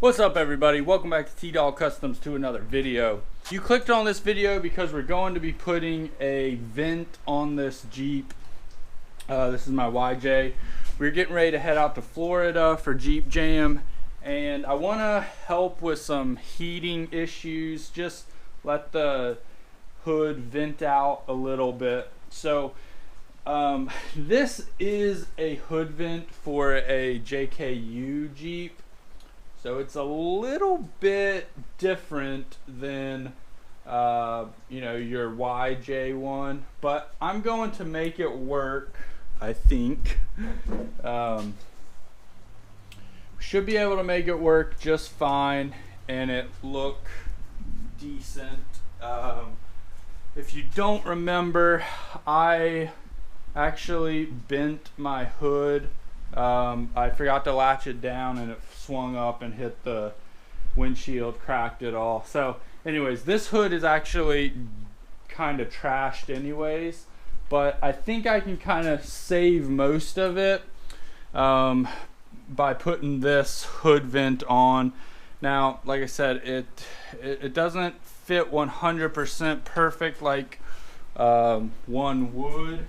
What's up, everybody? Welcome back to TeeDogCustoms to another video. You clicked on this video because we're going to be putting a vent on this Jeep. This is my YJ. We're getting ready to head out to Florida for Jeep Jam, and I want to help with some heating issues. Just let the hood vent out a little bit. So this is a hood vent for a JKU Jeep. So it's a little bit different than your YJ one, but I'm going to make it work, I think. Should be able to make it work just fine and it look decent. If you don't remember, I actually bent my hood. I forgot to latch it down and it swung up and hit the windshield, cracked it all. So anyways, this hood is actually kind of trashed anyways, but I think I can kind of save most of it by putting this hood vent on. Now, like I said, it doesn't fit 100% perfect like one would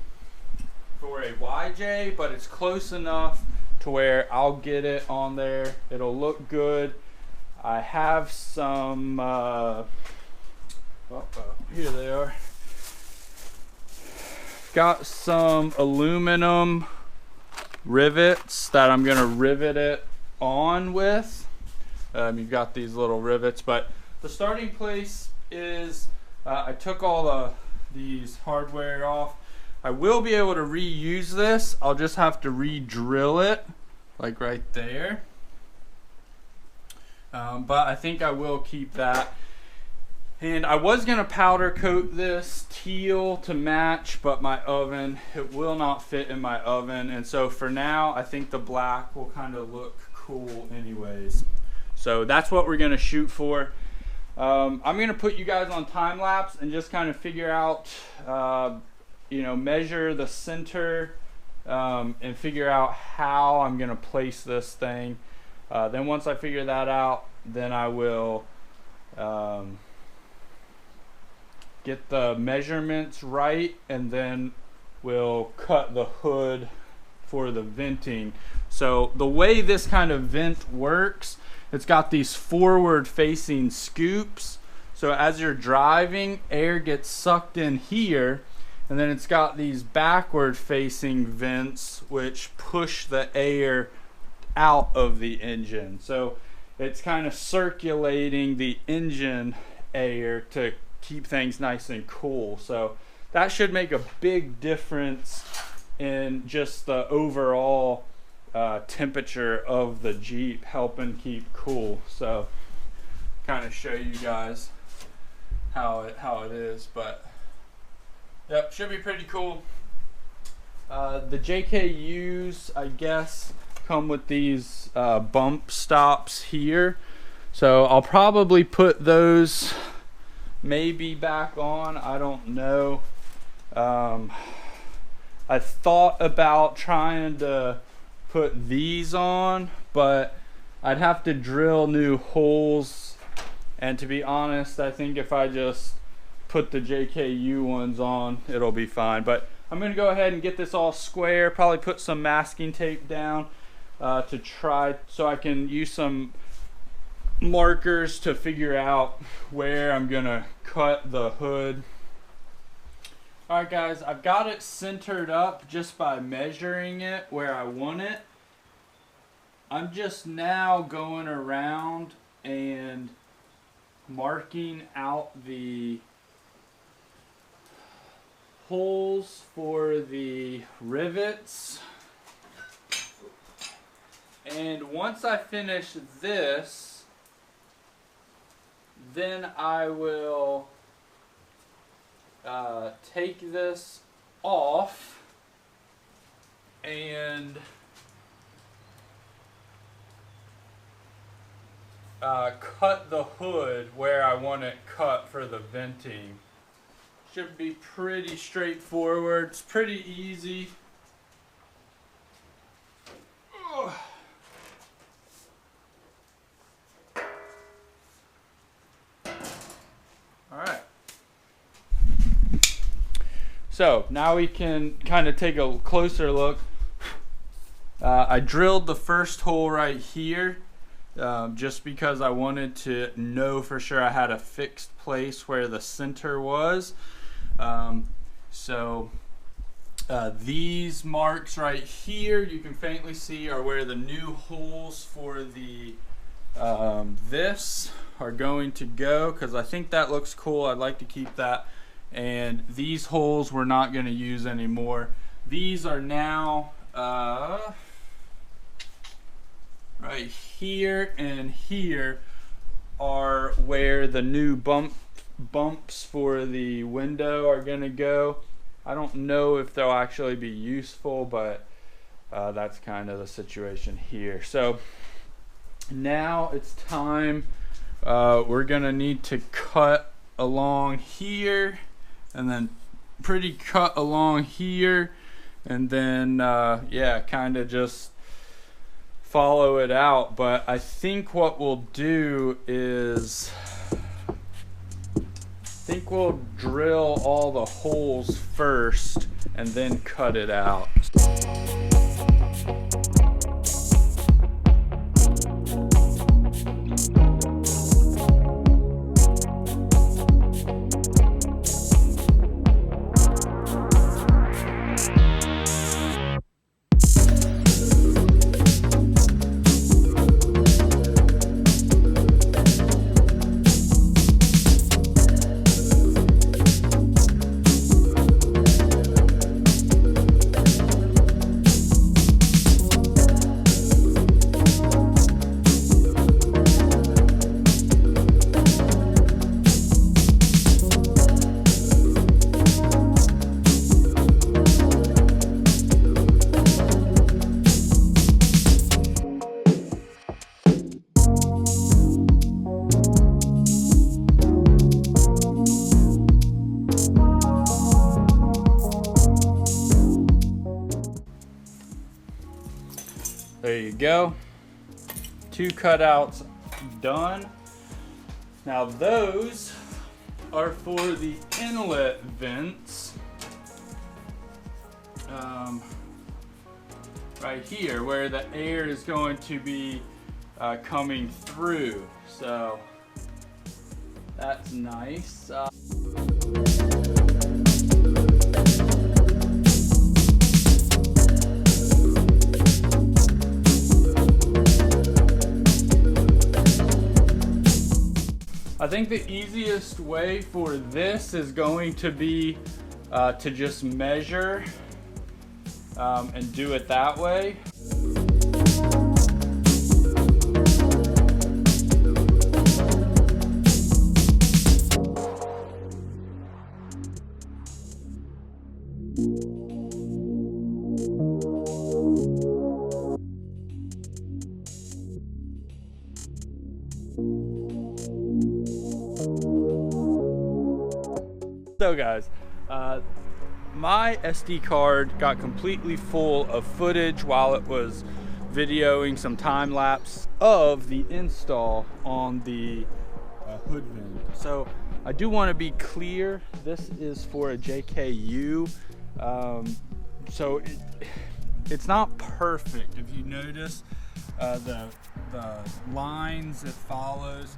for a YJ, but it's close enough to where I'll get it on there. It'll look good. I have some here they are. Got some aluminum rivets that I'm gonna rivet it on with. You've got these little rivets, but the starting place is I took all these hardware off. I will be able to reuse this. I'll just have to re-drill it, like right there. But I think I will keep that. And I was gonna powder coat this teal to match, but my oven, it will not fit in my oven. And so for now, I think the black will kind of look cool anyways. So that's what we're gonna shoot for. I'm gonna put you guys on time lapse and just kind of figure out measure the center and figure out how I'm gonna place this thing. Then once I figure that out, then I will get the measurements right, and then we'll cut the hood for the venting. So the way this kind of vent works, it's got these forward facing scoops. So as you're driving, air gets sucked in here, and then it's got these backward facing vents which push the air out of the engine. So it's kind of circulating the engine air to keep things nice and cool. So that should make a big difference in just the overall temperature of the Jeep, helping keep cool. So kind of show you guys how it is, but yep, should be pretty cool. The JKUs, I guess, come with these bump stops here. So I'll probably put those maybe back on. I don't know. I thought about trying to put these on, but I'd have to drill new holes. And to be honest, I think if I just put the JKU ones on, it'll be fine. But I'm gonna go ahead and get this all square, probably put some masking tape down to try, so I can use some markers to figure out where I'm gonna cut the hood. Alright guys, I've got it centered up just by measuring it where I want it. I'm just now going around and marking out the holes for the rivets. And once I finish this, then I will take this off and cut the hood where I want it cut for the venting. Should be pretty straightforward. It's pretty easy. So now we can kind of take a closer look. I drilled the first hole right here just because I wanted to know for sure I had a fixed place where the center was. These marks right here you can faintly see are where the new holes for the this are going to go, because I think that looks cool. I'd like to keep that. And these holes we're not going to use anymore. These are now right here and here are where the new bumps for the window are going to go. I don't know if they'll actually be useful, but that's kind of the situation here. So now it's time. We're going to need to cut along here, and then pretty cut along here, and then yeah, kind of just follow it out. But I think what we'll do is we'll drill all the holes first and then cut it out. There you go. 2 cutouts done. Now those are for the inlet vents right here, where the air is going to be coming through. So that's nice. I think the easiest way for this is going to be to just measure and do it that way. So guys, my SD card got completely full of footage while it was videoing some time lapse of the install on the hood vent. So I do want to be clear, this is for a JKU, so it's not perfect. If you notice the lines it follows,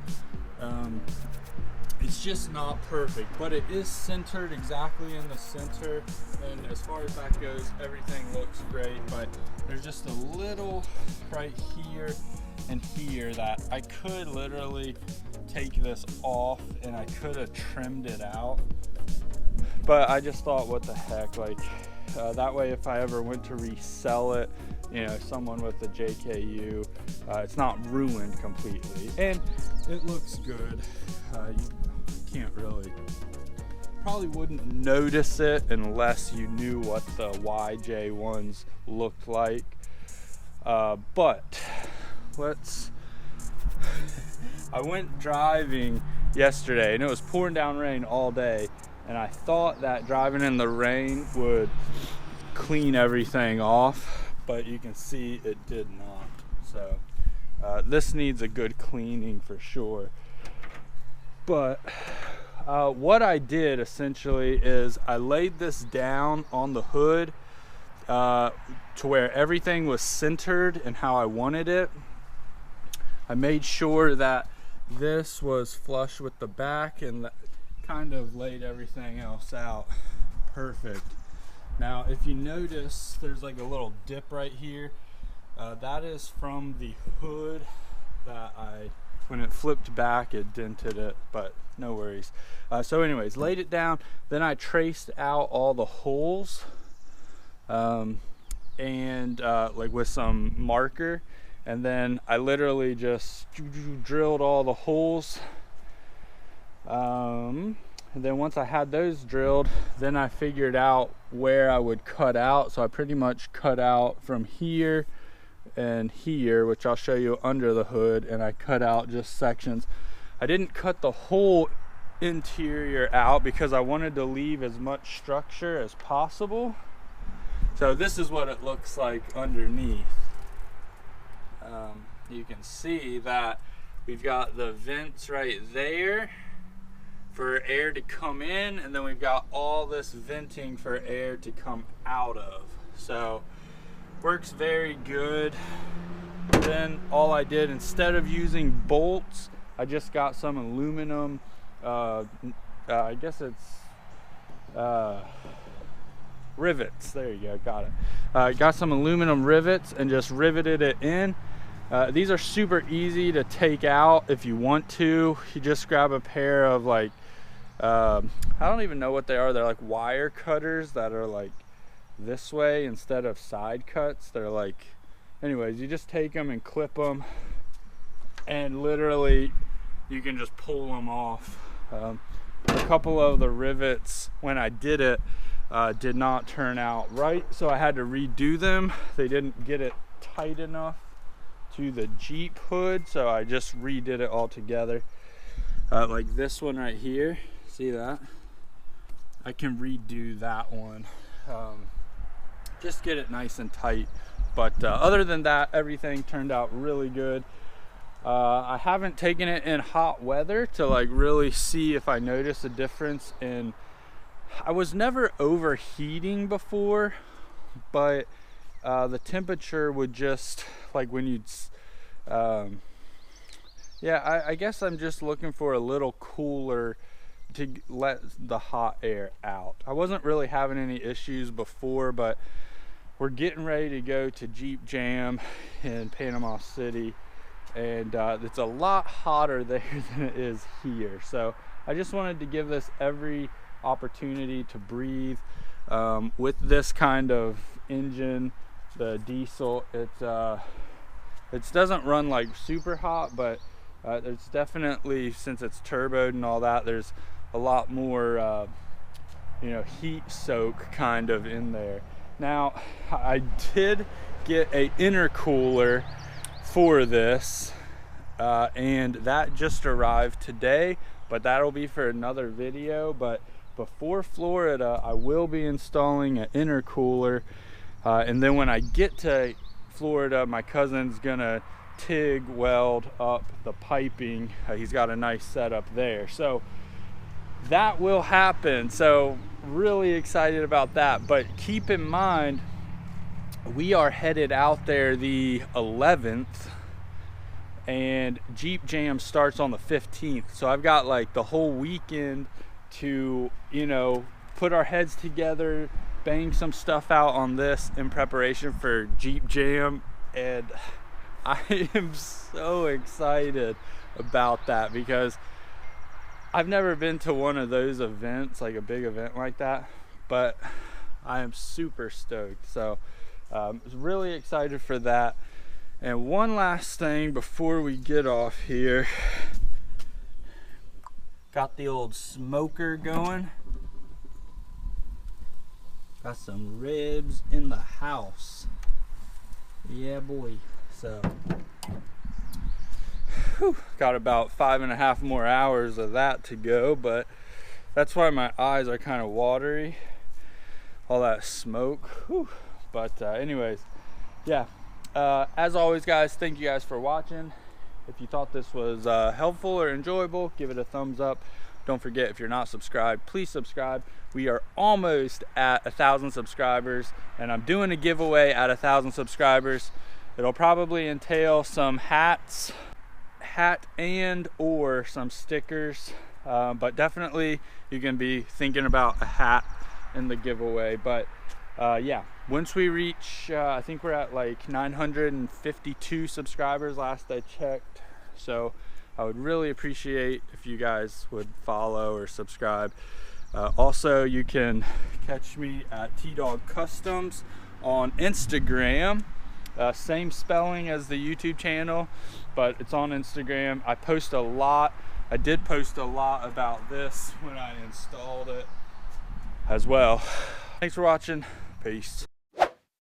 it's just not perfect, but it is centered exactly in the center, and as far as that goes, everything looks great. But there's just a little right here and here that I could literally take this off and I could have trimmed it out, but I just thought, what the heck, like that way if I ever went to resell it, you know, someone with the JKU, it's not ruined completely, and it looks good. You can't really, probably wouldn't notice it unless you knew what the YJ ones looked like. But let's, I went driving yesterday and it was pouring down rain all day, and I thought that driving in the rain would clean everything off, but you can see it did not. So this needs a good cleaning for sure. But what I did essentially is I laid this down on the hood to where everything was centered and how I wanted it. I made sure that this was flush with the back and kind of laid everything else out perfect. Now if you notice, there's like a little dip right here. That is from the hood that when it flipped back, it dented it, but no worries. So anyways, laid it down, then I traced out all the holes and like with some marker, and then I literally just drilled all the holes. And then once I had those drilled, then I figured out where I would cut out. So I pretty much cut out from here and here, which I'll show you under the hood, and I cut out just sections. I didn't cut the whole interior out because I wanted to leave as much structure as possible. So this is what it looks like underneath. You can see that we've got the vents right there for air to come in, and then we've got all this venting for air to come out of. So works very good. Then all I did, instead of using bolts, I just got some aluminum, I guess it's rivets. There you go, got it. Got some aluminum rivets and just riveted it in. These are super easy to take out if you want to. You just grab a pair of like, I don't even know what they are. They're like wire cutters that are like this way instead of side cuts. They're like, anyways, you just take them and clip them, and literally you can just pull them off. A couple of the rivets, when I did it, did not turn out right, so I had to redo them. They didn't get it tight enough to the Jeep hood, so I just redid it all together. Like this one right here, see that? I can redo that one. Just get it nice and tight. But other than that, everything turned out really good. I haven't taken it in hot weather to like really see if I notice a difference in, I was never overheating before, but the temperature would just, like when you'd, yeah, I guess I'm just looking for a little cooler to let the hot air out. I wasn't really having any issues before, but we're getting ready to go to Jeep Jam in Panama City, and it's a lot hotter there than it is here. So I just wanted to give this every opportunity to breathe. With this kind of engine, the diesel, it doesn't run like super hot, but it's definitely, since it's turboed and all that, there's a lot more you know, heat soak kind of in there. Now I did get a intercooler for this, and that just arrived today, but that'll be for another video. But before Florida, I will be installing an intercooler, and then when I get to Florida, my cousin's gonna TIG weld up the piping. He's got a nice setup there, so that will happen. So really excited about that. But keep in mind, we are headed out there the 11th, and Jeep Jam starts on the 15th. So I've got like the whole weekend to, you know, put our heads together, bang some stuff out on this in preparation for Jeep Jam. And I am so excited about that because I've never been to one of those events, like a big event like that, but I am super stoked. So I was really excited for that. And one last thing before we get off here, got the old smoker going. Got some ribs in the house. Yeah, boy. So whew, got about 5.5 more hours of that to go, but that's why my eyes are kind of watery, all that smoke. Whew. But anyways, yeah, as always guys, thank you guys for watching. If you thought this was helpful or enjoyable, give it a thumbs up. don't forget, if you're not subscribed, please subscribe. We are almost at 1,000 subscribers, and I'm doing a giveaway at 1,000 subscribers. It'll probably entail some hat and or some stickers, but definitely you can be thinking about a hat in the giveaway. But yeah, once we reach, I think we're at like 952 subscribers last I checked. So I would really appreciate if you guys would follow or subscribe. Also, you can catch me at TeeDogCustoms on Instagram. Same spelling as the YouTube channel, but it's on Instagram. I post a lot. I did post a lot about this when I installed it as well. Thanks for watching. Peace.